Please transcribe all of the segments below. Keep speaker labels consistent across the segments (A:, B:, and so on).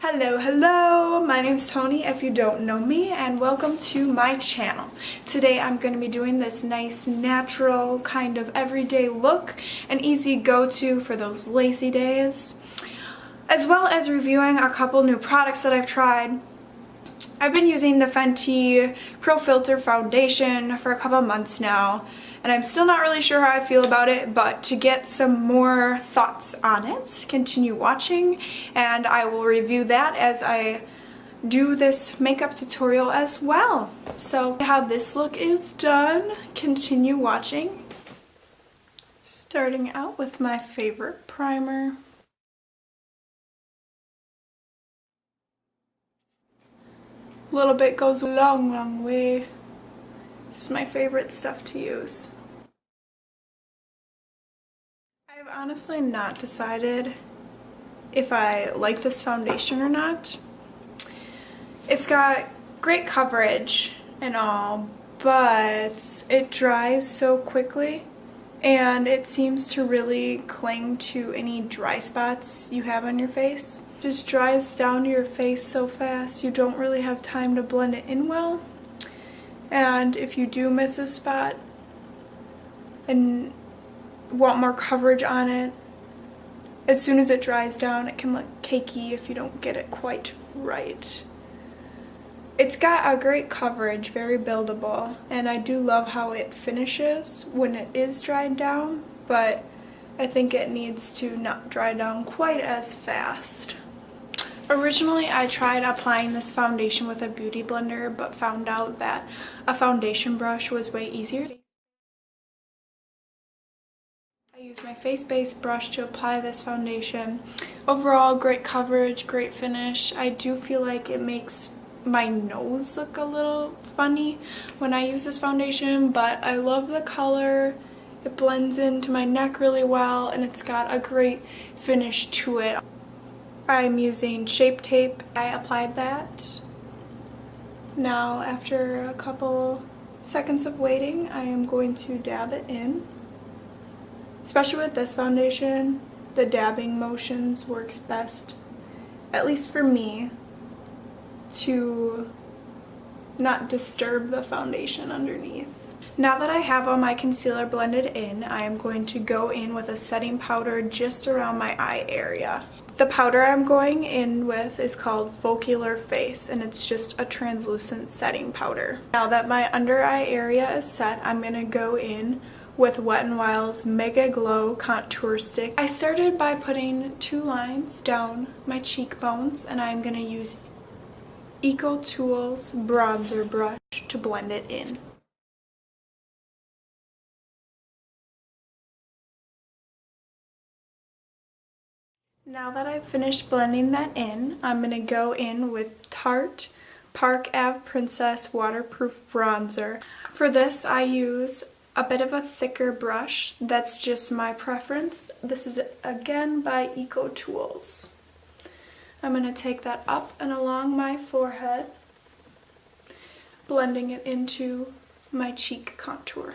A: Hello, my name's Tony if you don't know me, and welcome to my channel. Today I'm going to be doing this nice natural kind of everyday look, an easy go-to for those lazy days, as well as reviewing a couple new products that I've tried. I've been using the FENTY Pro Filter Foundation for a couple months now, and I'm still not really sure how I feel about it, but to get some more thoughts on it, continue watching, and I will review that as I do this makeup tutorial as well. So how this look is done, continue watching. Starting out with my favorite primer. A little bit goes a long way. This is my favorite stuff to use. I've honestly not decided if I like this foundation or not. It's got great coverage and all, but it dries so quickly and it seems to really cling to any dry spots you have on your face. It just dries down to your face so fast you don't really have time to blend it in well. And if you do miss a spot and want more coverage on it, as soon as it dries down it can look cakey if you don't get it quite right. It's got a great coverage, very buildable, and I do love how it finishes when it is dried down, but I think it needs to not dry down quite as fast. Originally I tried applying this foundation with a beauty blender, but found out that a foundation brush was way easier. I use my face-based brush to apply this foundation. Overall, great coverage, great finish. I do feel like it makes my nose look a little funny when I use this foundation, but I love the color. It blends into my neck really well and it's got a great finish to it. I'm using Shape Tape. I applied that. Now after a couple seconds of waiting, I am going to dab it in. Especially with this foundation, the dabbing motions works best, at least for me, to not disturb the foundation underneath. Now that I have all my concealer blended in, I am going to go in with a setting powder just around my eye area. The powder I'm going in with is called Focular Face, and it's just a translucent setting powder. Now that my under eye area is set, I'm going to go in with Wet n Wild's Mega Glow Contour Stick. I started by putting 2 lines down my cheekbones, and I'm going to use Eco Tools bronzer brush to blend it in. Now that I've finished blending that in, I'm going to go in with Tarte Park Ave Princess Waterproof Bronzer. For this I use a bit of a thicker brush. That's just my preference. This is again by Eco Tools. I'm going to take that up and along my forehead, blending it into my cheek contour.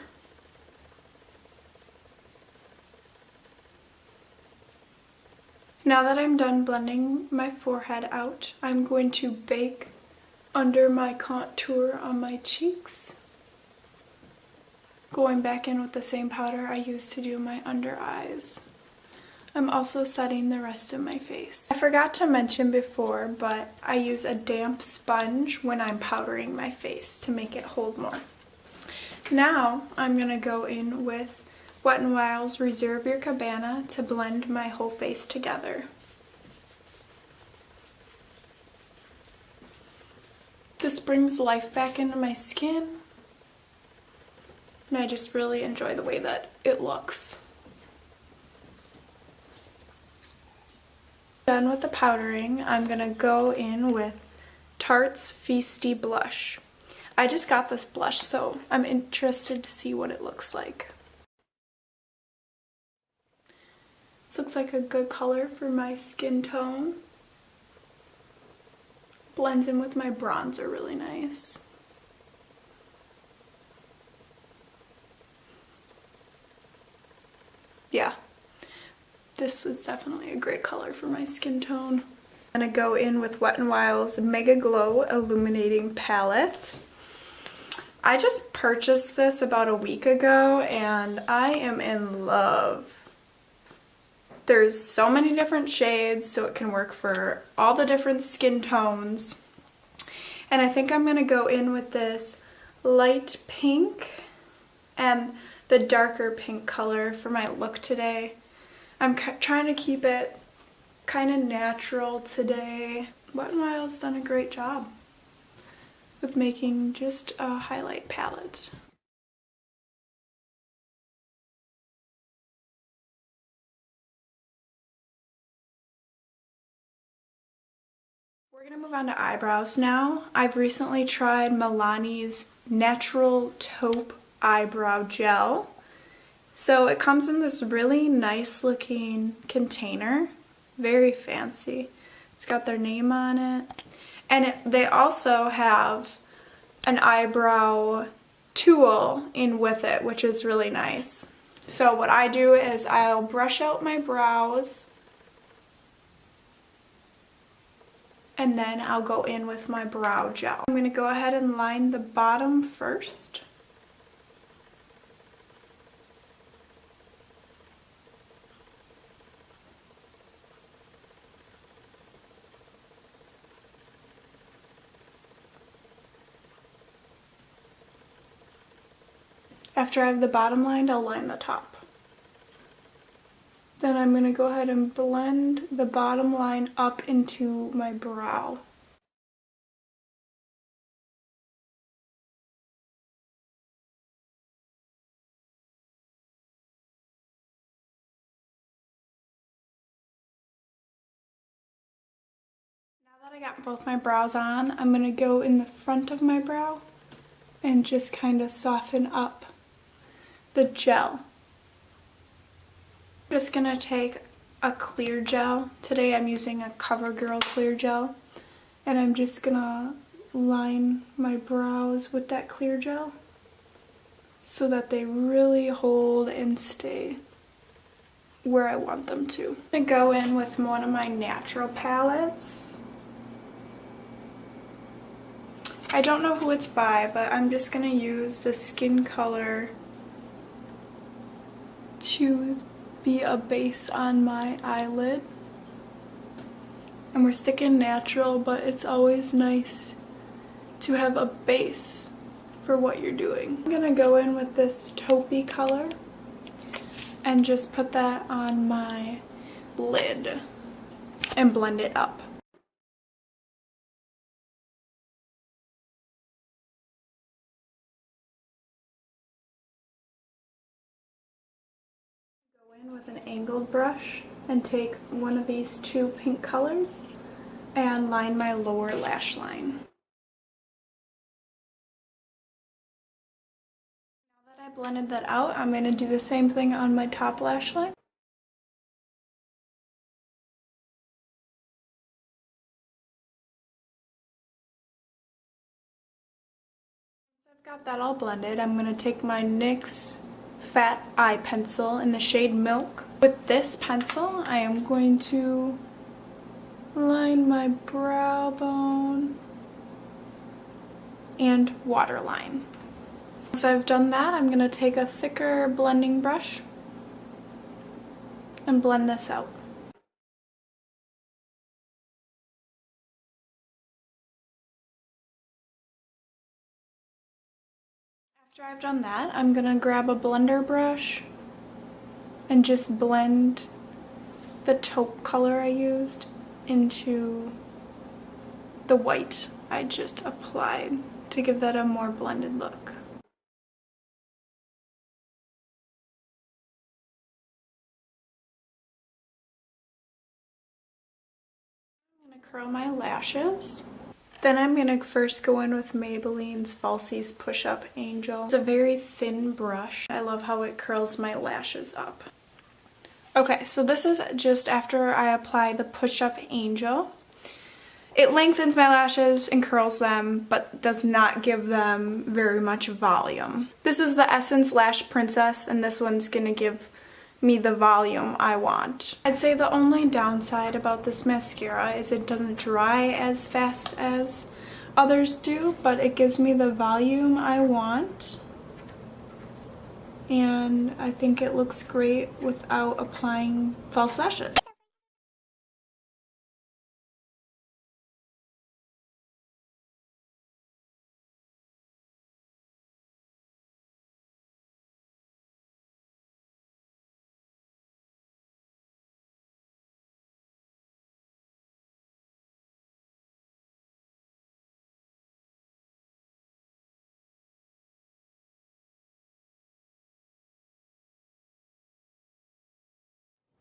A: Now that I'm done blending my forehead out, I'm going to bake under my contour on my cheeks, going back in with the same powder I used to do my under eyes. I'm also setting the rest of my face. I forgot to mention before, but I use a damp sponge when I'm powdering my face to make it hold more. Now I'm going to go in with Wet n Wild's Reserve Your Cabana to blend my whole face together. This brings life back into my skin, and I just really enjoy the way that it looks. Done with the powdering, I'm going to go in with Tarte's Feisty Blush. I just got this blush, so I'm interested to see what it looks like. This looks like a good color for my skin tone. Blends in with my bronzer really nice. Yeah, this was definitely a great color for my skin tone. I'm gonna go in with Wet n Wild's Mega Glow Illuminating Palette. I just purchased this about a week ago and I am in love. There's so many different shades, so it can work for all the different skin tones. And I think I'm gonna go in with this light pink and the darker pink color for my look today. I'm trying to keep it kind of natural today. Wet n Wild's done a great job with making just a highlight palette. We're gonna move on to eyebrows now. I've recently tried Milani's Natural Taupe Eyebrow Gel. So it comes in this really nice looking container, very fancy. It's got their name on it. And they also have an eyebrow tool in with it, which is really nice. So what I do is I'll brush out my brows and then I'll go in with my brow gel. I'm going to go ahead and line the bottom first. After I have the bottom lined, I'll line the top. Then I'm going to go ahead and blend the bottom line up into my brow. Now that I got both my brows on, I'm going to go in the front of my brow and just kind of soften up the gel. I'm just gonna take a clear gel. Today I'm using a CoverGirl clear gel, and I'm just gonna line my brows with that clear gel so that they really hold and stay where I want them to. I'm gonna go in with one of my natural palettes. I don't know who it's by, but I'm just gonna use the Skin Color to be a base on my eyelid. And we're sticking natural, but it's always nice to have a base for what you're doing. I'm gonna go in with this taupey color and just put that on my lid and blend it up. With an angled brush and take one of these two pink colors and line my lower lash line. Now that I blended that out, I'm going to do the same thing on my top lash line. Once I've got that all blended, I'm going to take my NYX Fat Eye Pencil in the shade Milk. With this pencil, I am going to line my brow bone and waterline. Once I've done that, I'm going to take a thicker blending brush and blend this out. After I've done that, I'm going to grab a blender brush and just blend the taupe color I used into the white I just applied to give that a more blended look. I'm going to curl my lashes. Then I'm going to first go in with Maybelline's Falsies Push-Up Angel. It's a very thin brush. I love how it curls my lashes up. Okay, so this is just after I apply the Push-Up Angel. It lengthens my lashes and curls them, but does not give them very much volume. This is the Essence Lash Princess, and this one's going to give me the volume I want. I'd say the only downside about this mascara is it doesn't dry as fast as others do, but it gives me the volume I want. And I think it looks great without applying false lashes.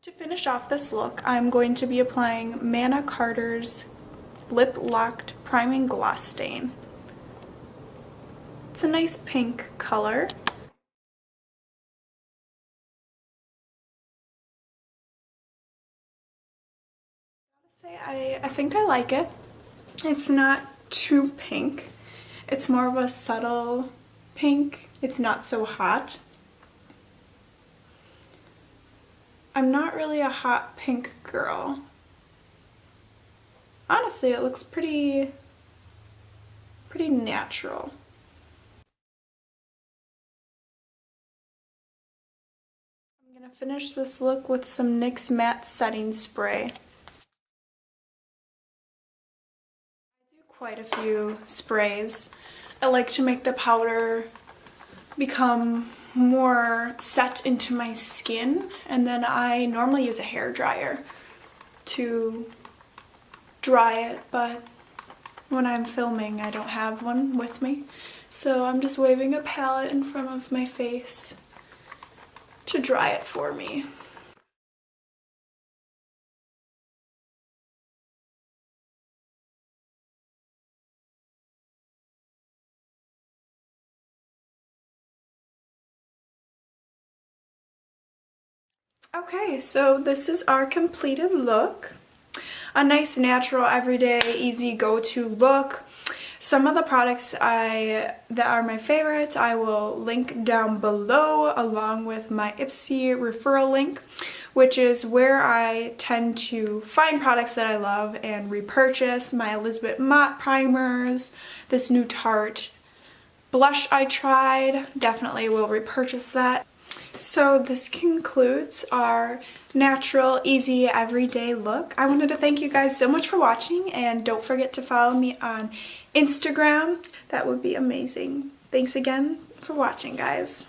A: To finish off this look, I'm going to be applying Manna Carter's Lip Locked Priming Gloss Stain. It's a nice pink color. I think I like it. It's not too pink. It's more of a subtle pink. It's not so hot. I'm not really a hot pink girl. Honestly, it looks pretty natural. I'm gonna finish this look with some NYX Matte Setting Spray. I do quite a few sprays. I like to make the powder become more set into my skin, and then I normally use a hair dryer to dry it, but when I'm filming I don't have one with me, so I'm just waving a palette in front of my face to dry it for me. Okay, so this is our completed look. A nice, natural, everyday, easy go-to look. Some of the products that are my favorites I will link down below, along with my Ipsy referral link, which is where I tend to find products that I love and repurchase. My Elizabeth Mott primers, this new Tarte blush I tried, definitely will repurchase that. So this concludes our natural, easy, everyday look. I wanted to thank you guys so much for watching, and don't forget to follow me on Instagram. That would be amazing. Thanks again for watching, guys.